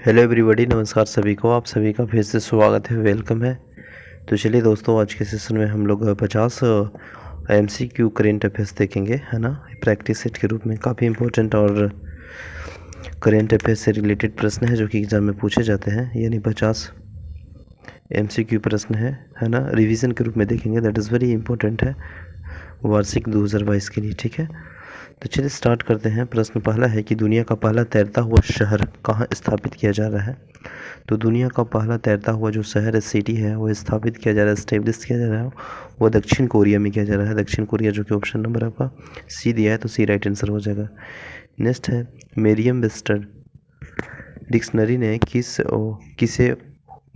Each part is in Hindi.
हेलो एवरीबॉडी, नमस्कार सभी को। आप सभी का फिर से स्वागत है, वेलकम है। तो चलिए दोस्तों, आज के सेशन में हम लोग 50 MCQ करेंट अफेयर्स देखेंगे, है ना। प्रैक्टिस सेट के रूप में काफ़ी इंपॉर्टेंट और करेंट अफेयर्स से रिलेटेड प्रश्न है जो कि एग्जाम में पूछे जाते हैं, यानी 50 MCQ प्रश्न है ना। रिवीजन के रूप में देखेंगे, दैट इज़ वेरी इंपॉर्टेंट है वार्षिक 2022 के लिए, ठीक है। तो चलिए स्टार्ट करते हैं। प्रश्न पहला है कि दुनिया का पहला तैरता हुआ शहर कहाँ स्थापित किया जा रहा है। तो दुनिया का पहला तैरता हुआ जो शहर सिटी है वो स्थापित किया जा रहा है, स्टेब्लिश किया जा रहा है, वो दक्षिण कोरिया में किया जा रहा है। दक्षिण कोरिया, जो कि ऑप्शन नंबर आपका सी दिया है, तो सी राइट आंसर हो जाएगा। नेक्स्ट है, मेरियम वेस्टर डिक्शनरी ने किसे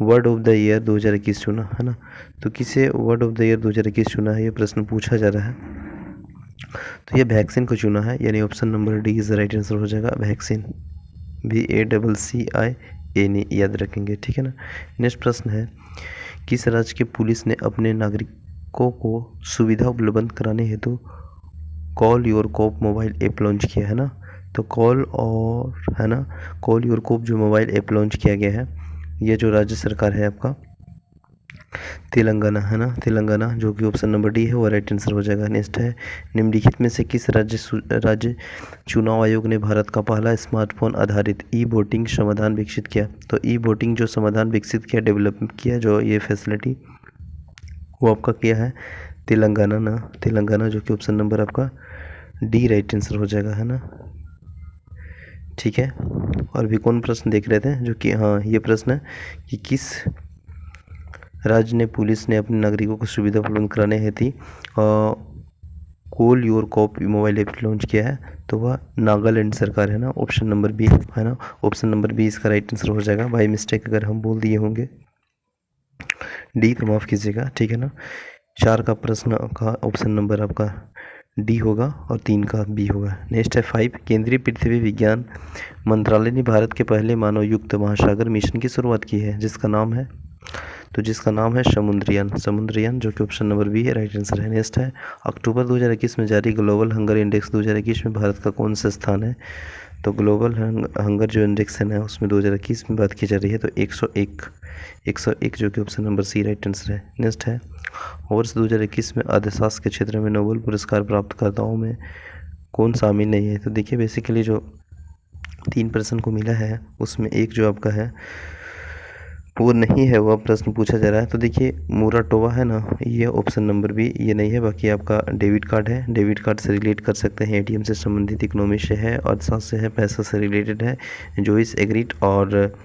वर्ड ऑफ द ईयर 2021 चुना, है ना। तो किसे वर्ड ऑफ द ईयर 2021 चुना है, ये प्रश्न पूछा जा रहा है। तो ये वैक्सीन को चुना है, यानी option number D is the right answer हो जाएगा, वैक्सीन। VACCIN याद रखेंगे, ठीक है ना। नेक्स्ट प्रश्न है, किस राज्य की पुलिस ने अपने नागरिकों को सुविधा उपलब्ध कराने हेतु call your cop mobile app launch किया है ना। तो कॉल योर कोप जो मोबाइल ऐप लॉन्च किया गया है, ये जो राज्य सरकार है आपका तेलंगाना, है ना। तेलंगाना, जो कि ऑप्शन नंबर डी है, वो राइट आंसर हो जाएगा। नेक्स्ट है, निम्नलिखित में से किस राज्य चुनाव आयोग ने भारत का पहला स्मार्टफोन आधारित ई वोटिंग समाधान विकसित किया। तो ई वोटिंग जो समाधान विकसित किया, डेवलप किया, जो ये फैसिलिटी, वो आपका किया है तेलंगाना ना। तेलंगाना, जो कि ऑप्शन नंबर आपका डी राइट आंसर हो जाएगा, है ना, ठीक है। और भी कौन प्रश्न देख रहे थे, जो कि हाँ, ये प्रश्न है कि किस राज्य ने पुलिस ने अपने नागरिकों को सुविधा प्रदान कराने हेतु call your cop mobile app launch किया है। तो वह नागालैंड सरकार है ना, ऑप्शन नंबर बी, है ना। ऑप्शन नंबर बी इसका राइट आंसर हो जाएगा। बाई मिस्टेक अगर हम बोल दिए होंगे डी तो माफ़ कीजिएगा, ठीक है ना। 4 का प्रश्न का ऑप्शन नंबर आपका डी होगा और 3 का बी होगा। नेक्स्ट है 5, केंद्रीय पृथ्वी विज्ञान मंत्रालय ने भारत के पहले मानव युक्त महासागर मिशन की शुरुआत की है, जिसका नाम है समुद्रयान, जो कि ऑप्शन नंबर बी है, राइट आंसर है। नेक्स्ट है, अक्टूबर 2021 में जारी ग्लोबल हंगर इंडेक्स 2021 में भारत का कौन सा स्थान है। तो ग्लोबल हंगर जो इंडेक्स है ना, उसमें 2021 में बात की जा रही है, तो 101, जो कि option number C right answer है। नेक्स्ट है, वर्ष 2021 में अर्थशास्त्र के क्षेत्र में नोबेल पुरस्कार प्राप्तकर्ताओं में कौन शामिल नहीं है। तो देखिए, बेसिकली जो 3 पर्सन को मिला है, उसमें एक जो आपका है वो नहीं है, वह प्रश्न पूछा जा रहा है। तो देखिए, मुराटोवा है ना, ये ऑप्शन नंबर बी, ये नहीं है। बाकी आपका डेबिट कार्ड है, डेबिट कार्ड से रिलेट कर सकते हैं, एटीएम से संबंधित, इकोनॉमी से है, अर्थशास्त्र से है, पैसा से रिलेटेड है, जोइस एग्रीट और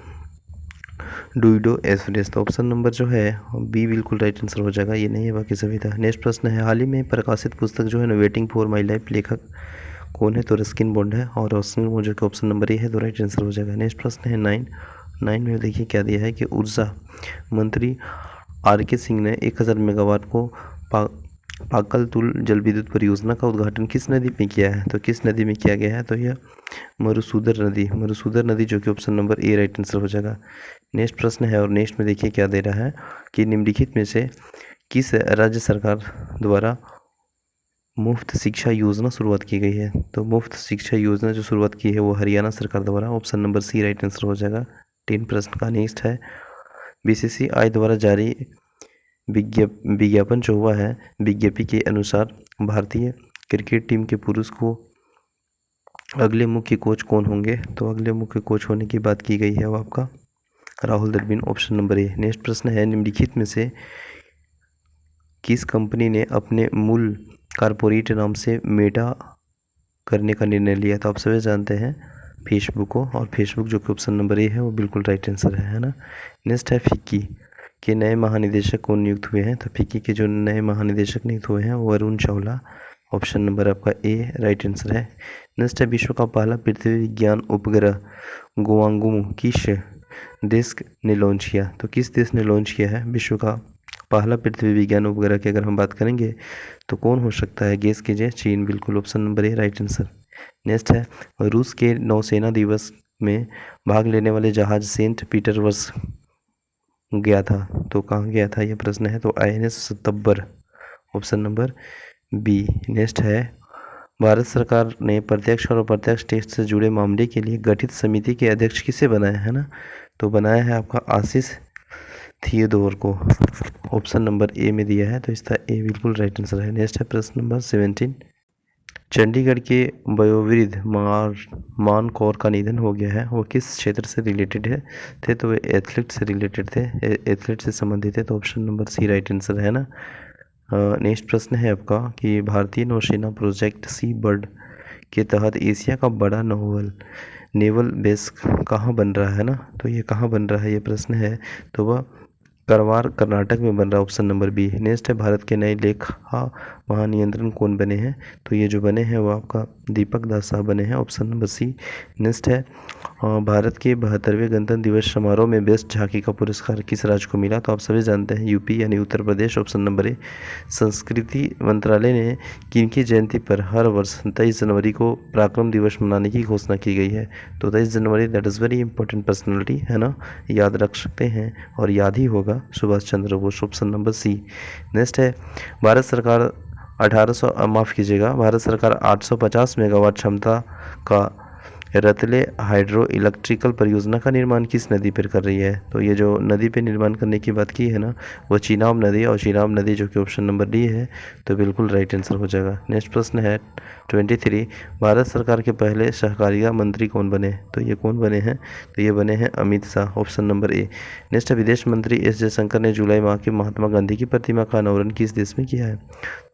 डुइडो एस्प्रेस। तो ऑप्शन नंबर जो है बी बिल्कुल राइट आंसर हो जाएगा, ये नहीं है, बाकी सभी था। नेक्स्ट प्रश्न है, हाल ही में प्रकाशित पुस्तक जो है ना, वेटिंग फॉर माई लाइफ, लेखक कौन है। तो रस्किन बॉन्ड है, और रस्किन बॉन्ड जो कि ऑप्शन नंबर ए है, तो राइट आंसर हो जाएगा। नेक्स्ट प्रश्न है 9 में देखिए क्या दिया है कि ऊर्जा मंत्री RK सिंह ने 1000 मेगावाट को पाकलतुल जल विद्युत परियोजना का उद्घाटन किस नदी में किया है। तो किस नदी में किया गया है, तो यह मरुसूदर नदी, जो कि ऑप्शन नंबर ए राइट आंसर हो जाएगा। नेक्स्ट प्रश्न है, और नेक्स्ट में देखिए क्या दे रहा है कि निम्नलिखित में से किस राज्य सरकार द्वारा मुफ्त शिक्षा योजना शुरुआत की गई है। तो मुफ्त शिक्षा योजना जो शुरुआत की है, वो हरियाणा सरकार द्वारा, option number C right answer हो जाएगा। 3 प्रश्न का नेक्स्ट है, BCCI द्वारा जारी विज्ञापन जो हुआ है, विज्ञप्ति के अनुसार भारतीय क्रिकेट टीम के पुरुष को अगले मुख्य कोच कौन होंगे। तो अगले मुख्य कोच होने की बात की गई है, वो आपका Rahul Dravid, option number A. Next प्रश्न है, निम्नलिखित में से किस कंपनी ने अपने मूल कारपोरेट नाम से मेटा करने का निर्णय लिया। तो आप सभी जानते हैं फेसबुक को, और फेसबुक जो कि ऑप्शन नंबर ए है, वो बिल्कुल राइट आंसर है ना। नेक्स्ट है, फिक्की के नए महानिदेशक कौन नियुक्त हुए हैं। तो फिक्की के जो नए महानिदेशक नियुक्त हुए हैं, वो अरुण चावला, ऑप्शन नंबर आपका ए राइट आंसर है। नेक्स्ट है, विश्व का पहला पृथ्वी विज्ञान उपग्रह गुआंगुमो किस देश ने लॉन्च किया। तो किस देश ने लॉन्च किया है विश्व का पहला पृथ्वी विज्ञान उपग्रह की अगर हम बात करेंगे, तो कौन हो सकता है, गेस कीजिए। चीन, बिल्कुल ऑप्शन नंबर ए राइट आंसर। नेक्स्ट है, रूस के नौसेना दिवस में भाग लेने वाले जहाज सेंट पीटर्सबर्ग गया था। तो कहाँ गया था, ये प्रश्न है। तो INS सतब्बर, ऑप्शन नंबर बी। नेक्स्ट है, भारत सरकार ने प्रत्यक्ष और अप्रत्यक्ष टेस्ट से जुड़े मामले के लिए गठित समिति के अध्यक्ष किसे बनाया है ना, तो बनाया है आपका आशीष थियोडोर को। ऑप्शन नंबर ए में दिया है, तो इसका ए बिल्कुल राइट आंसर है। नेक्स्ट है प्रश्न नंबर 17। चंडीगढ़ के वयोवृद्ध मान कौर का निधन हो गया है, वो किस क्षेत्र से रिलेटेड थे, तो वे एथलीट से रिलेटेड थे, एथलीट से संबंधित है, तो option number C right answer है ना। नेक्स्ट प्रश्न है आपका कि भारतीय नौसेना प्रोजेक्ट सी बर्ड के तहत एशिया का बड़ा नेवल बेस कहाँ बन रहा है ना, तो ये कहाँ बन रहा है ये प्रश्न है, तो वह करवार कर्नाटक में बन रहा है, ऑप्शन नंबर बी। नेक्स्ट है भारत के नए लेखा महानियंत्रण कौन बने हैं, तो ये जो बने हैं वो आपका दीपक दास साहब बने हैं, ऑप्शन नंबर सी। नेक्स्ट है भारत के 72वें गणतंत्र दिवस समारोह में बेस्ट झांकी का पुरस्कार किस राज्य को मिला, तो आप सभी जानते हैं यूपी यानी उत्तर प्रदेश, ऑप्शन नंबर ए। संस्कृति मंत्रालय ने किनकी जयंती पर हर वर्ष 23 जनवरी को पराक्रम दिवस मनाने की घोषणा की गई है, तो 23 जनवरी that is very important personality है ना, याद रख सकते हैं और याद ही होगा, Subhash Chandra Bose, option number C. Next है भारत सरकार 850 मेगावाट क्षमता का रतले हाइड्रो इलेक्ट्रिकल परियोजना का निर्माण किस नदी पर कर रही है, तो ये जो नदी पे निर्माण करने की बात की है ना, वो चीनाब नदी, और चीनाब नदी जो कि ऑप्शन नंबर डी है, तो बिल्कुल राइट आंसर हो जाएगा। नेक्स्ट प्रश्न है 23। भारत सरकार के पहले सहकारिता मंत्री कौन बने, तो ये कौन बने हैं, तो ये बने हैं Amit Shah, option number A. Next है विदेश मंत्री एस जयशंकर ने जुलाई माह के महात्मा गांधी की प्रतिमा का अनावरण किस देश में किया है,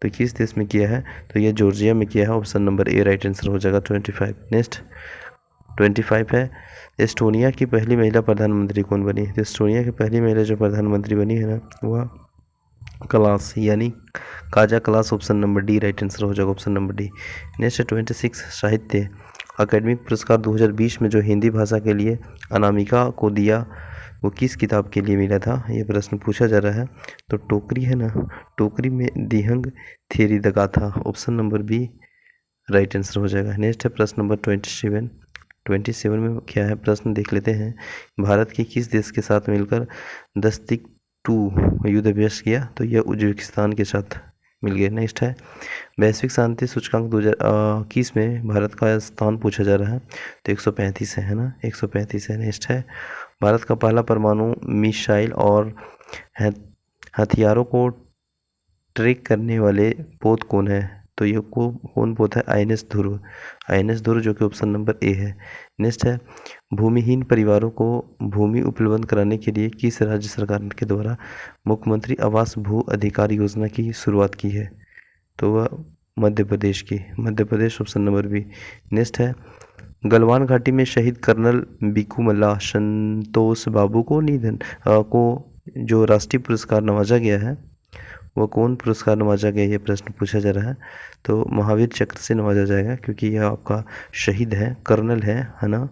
तो किस देश में किया है, तो ये जॉर्जिया में किया है, ऑप्शन नंबर ए राइट आंसर हो जाएगा 25। नेक्स्ट 25 है एस्टोनिया की पहली महिला प्रधानमंत्री कौन बनी, तो एस्टोनिया की पहली महिला जो प्रधानमंत्री बनी है ना, वह क्लास यानी Kaza class, option number D right answer हो जाएगा, ऑप्शन नंबर डी। नेक्स्ट 26 साहित्य अकादमी पुरस्कार 2020 में जो हिंदी भाषा के लिए अनामिका को दिया वो किस किताब के लिए मिला था, ये प्रश्न पूछा जा रहा है, तो टोकरी है ना, टोकरी में दिहंग थेरी द गाथा, option number B right answer हो जाएगा। नेक्स्ट है प्रश्न नंबर 27 में क्या है प्रश्न देख लेते हैं। भारत के किस देश के साथ मिलकर दस्तिक 2 युद्ध अभ्यास किया, तो यह उज्बेकिस्तान के साथ मिल गए। नेक्स्ट है वैश्विक शांति सूचकांक 2021 में भारत का स्थान पूछा जा रहा है, तो 135 है ना, 135 है। नेक्स्ट है भारत का पहला परमाणु मिसाइल और हथियारों को ट्रैक करने वाले पोत कौन है, तो ये कौन पोत है, INS ध्रुव जो कि ऑप्शन नंबर ए है। नेक्स्ट है भूमिहीन परिवारों को भूमि उपलब्ध कराने के लिए किस राज्य सरकार के द्वारा मुख्यमंत्री आवास भू अधिकार योजना की शुरुआत की है, तो वह Madhya Pradesh, option number B. Next है गलवान घाटी में शहीद कर्नल बीकू मल्ला संतोष बाबू को जो राष्ट्रीय पुरस्कार नवाजा गया है, वो कौन पुरस्कार नवाजा गया, ये प्रश्न पूछा जा रहा है, तो महावीर चक्र से नवाजा जाएगा क्योंकि यह आपका शहीद है, कर्नल है ना,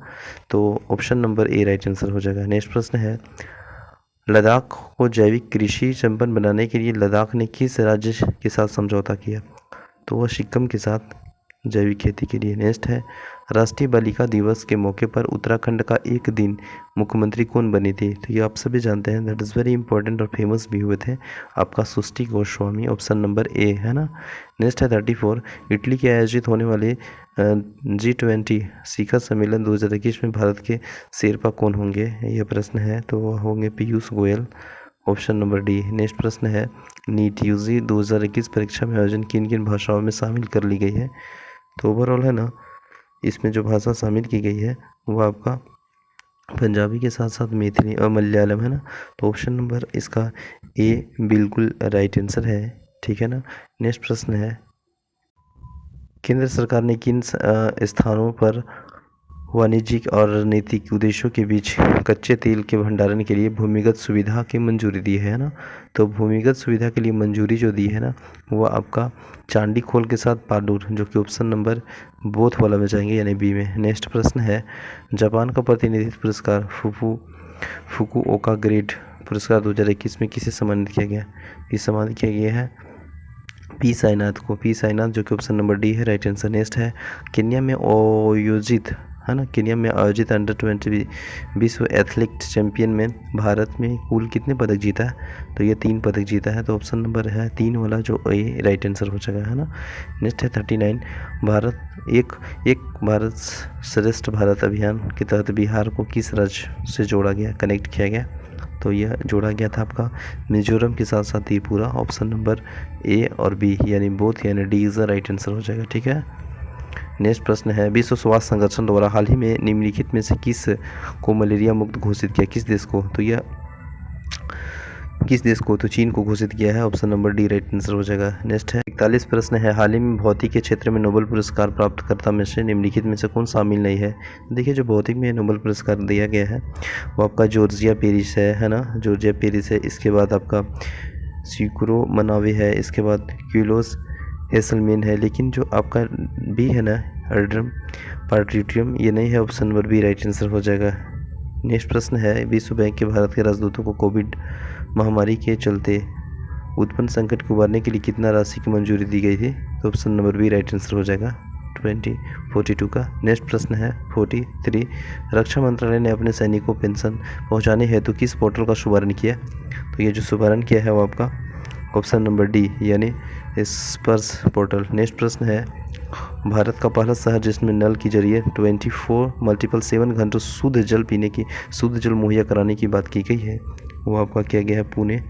तो ऑप्शन नंबर ए राइट आंसर हो जाएगा। नेक्स्ट प्रश्न है लद्दाख को जैविक कृषि संपन्न बनाने के लिए लद्दाख ने किस राज्य के साथ समझौता किया, तो वह सिक्किम के साथ जैविक खेती के लिए। नेक्स्ट है राष्ट्रीय बालिका दिवस के मौके पर उत्तराखंड का एक दिन मुख्यमंत्री कौन बनी थी, तो ये आप सभी जानते हैं, दैट इज़ वेरी इंपॉर्टेंट और फेमस भी हुए थे, आपका सृष्टि गोस्वामी, ऑप्शन नंबर ए है ना। नेक्स्ट है 34 इटली के आयोजित होने वाले G20 शिखर सम्मेलन 2021 में भारत के शेरपा कौन होंगे, यह प्रश्न है, तो वह होंगे Piyush Goyal, option number D. Next प्रश्न है नीट UG 2021 परीक्षा में आयोजन किन किन भाषाओं में शामिल कर ली गई है, तो ओवरऑल है ना, इसमें जो भाषा शामिल की गई है वो आपका पंजाबी के साथ साथ मैथिली और मलयालम है ना, तो ऑप्शन नंबर इसका ए बिल्कुल राइट आंसर है, ठीक है ना। नेक्स्ट प्रश्न है केंद्र सरकार ने किन स्थानों पर वाणिज्यिक और रणनीतिक उद्देश्यों के बीच कच्चे तेल के भंडारण के लिए भूमिगत सुविधा की मंजूरी दी है ना, तो भूमिगत सुविधा के लिए मंजूरी जो दी है ना, वो आपका चांदी खोल के साथ पाडूर, जो कि ऑप्शन नंबर बोथ वाला में जाएंगे यानी बी में। नेक्स्ट प्रश्न है जापान का प्रतिनिधित्व पुरस्कार फुकुओका ग्रेड पुरस्कार 2021 में किसे सम्मानित किया गया, ये सम्मानित किया गया है पी साईनाथ को, जो कि ऑप्शन नंबर डी है राइट आंसर। नेक्स्ट है केन्या में आयोजित है ना। केन्या में आयोजित अंडर 20 विश्व एथलेटिक चैंपियन में भारत में कुल कितने पदक जीता है, तो ये 3 पदक जीता है। तो ऑप्शन नंबर है 3 वाला जो ये राइट आंसर हो जाएगा, है ना। नेक्स्ट है 39, भारत एक भारत श्रेष्ठ भारत अभियान के तहत बिहार को किस राज्य से जोड़ा गया, कनेक्ट किया गया, तो यह जोड़ा गया था आपका मिजोरम के साथ साथ त्रिपुरा। ऑप्शन नंबर ए और बी यानी बोथ यानी D is the right answer हो जाएगा, ठीक है। नेक्स्ट प्रश्न है, विश्व स्वास्थ्य संगठन द्वारा हाल ही में निम्नलिखित में से किस को मलेरिया मुक्त घोषित किया, किस देश को, तो यह किस देश को, तो चीन को घोषित किया है। Option number D right answer हो जाएगा। नेक्स्ट है 41 प्रश्न है, हाल ही में भौतिक के क्षेत्र में नोबेल पुरस्कार प्राप्तकर्ता में से निम्नलिखित में से कौन शामिल नहीं है। देखिए जो भौतिक में नोबेल पुरस्कार दिया गया है वो आपका जॉर्जिया पेरिस है ना, जॉर्जिया पेरिस है। इसके बाद आपका सिकुरो मनावे है, इसके बाद क्यूलोस हेसलमेन है। लेकिन जो आपका बी है ना, अर्ड्रम पार्ट्रिटियम, ये नहीं है। Option number B right answer हो जाएगा। नेक्स्ट प्रश्न है, विश्व बैंक के भारत के राजदूतों को कोविड महामारी के चलते उत्पन्न संकट को उबारने के लिए कितना राशि की मंजूरी दी गई थी, तो option number B right answer हो जाएगा 42 का। नेक्स्ट प्रश्न है 43, रक्षा मंत्रालय ने अपने सैनिकों को पेंशन पहुंचाने हेतु किस पोर्टल का शुभारंभ किया, तो ये जो शुभारंभ किया है वो आपका ऑप्शन नंबर डी यानी स्पर्श पोर्टल। नेक्स्ट प्रश्न है, भारत का पहला शहर जिसमें नल के जरिए 24/7 घंटों शुद्ध जल मुहैया कराने की बात की गई है, वो आपका किया गया है पुणे।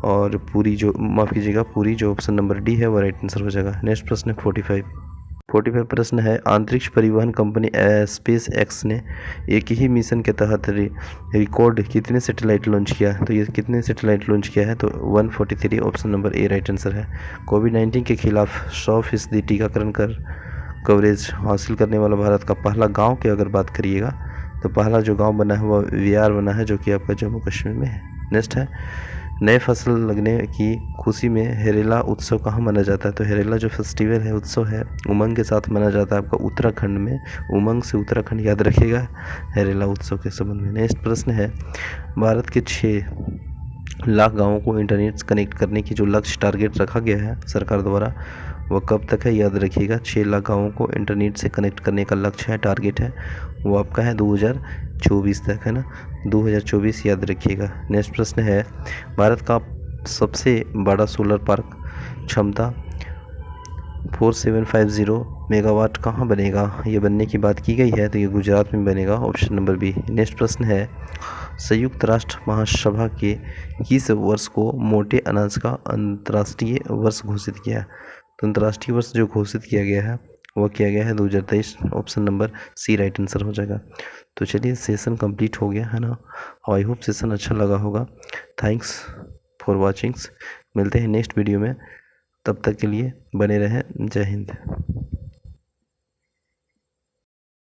और पूरी जो माफ़ कीजिएगा पूरी जो ऑप्शन नंबर डी है वो राइट आंसर हो जाएगा। नेक्स्ट प्रश्न है 45 प्रश्न है, अंतरिक्ष परिवहन कंपनी स्पेस एक्स ने एक ही मिशन के तहत रिकॉर्ड कितने सैटेलाइट लॉन्च किया, तो ये कितने सैटेलाइट लॉन्च किया है, तो 143 ऑप्शन नंबर ए राइट आंसर है। कोविड-19 के खिलाफ 100% टीकाकरण कवरेज हासिल करने वाला भारत का पहला गांव की अगर बात करिएगा तो पहला जो गांव बना है वह वियार बना है, जो कि आपका जम्मू कश्मीर में है। नेक्स्ट है, नए फसल लगने की खुशी में हेरेला उत्सव कहाँ मनाया जाता है, तो हेरेला जो फेस्टिवल है उत्सव है उमंग के साथ मनाया जाता है आपका उत्तराखंड में। उमंग से उत्तराखंड याद रखिएगा हेरेला उत्सव के संबंध में। नेक्स्ट प्रश्न है, भारत के 6 लाख गाँवों को इंटरनेट से कनेक्ट करने की जो लक्ष्य टारगेट रखा गया है सरकार द्वारा वह कब तक है, याद रखिएगा 6 लाख गाँवों को इंटरनेट से कनेक्ट करने का लक्ष्य है, टारगेट है, वो आपका है 2024 तक, है ना, 2024 याद रखिएगा। नेक्स्ट प्रश्न है, भारत का सबसे बड़ा सोलर पार्क क्षमता 4750 मेगावाट कहाँ बनेगा, ये बनने की बात की गई है, तो ये गुजरात में बनेगा, ऑप्शन नंबर बी। नेक्स्ट प्रश्न है, संयुक्त राष्ट्र महासभा के किस वर्ष को मोटे अनाज का अंतर्राष्ट्रीय वर्ष घोषित किया, तो अंतर्राष्ट्रीय वर्ष जो घोषित किया गया है वो किया गया है 2023, option number C right answer हो जाएगा। तो चलिए सेशन कंप्लीट हो गया है ना, आई होप सेशन अच्छा लगा होगा। थैंक्स फॉर वॉचिंग्स, मिलते हैं नेक्स्ट वीडियो में, तब तक के लिए बने रहें। जय हिंद।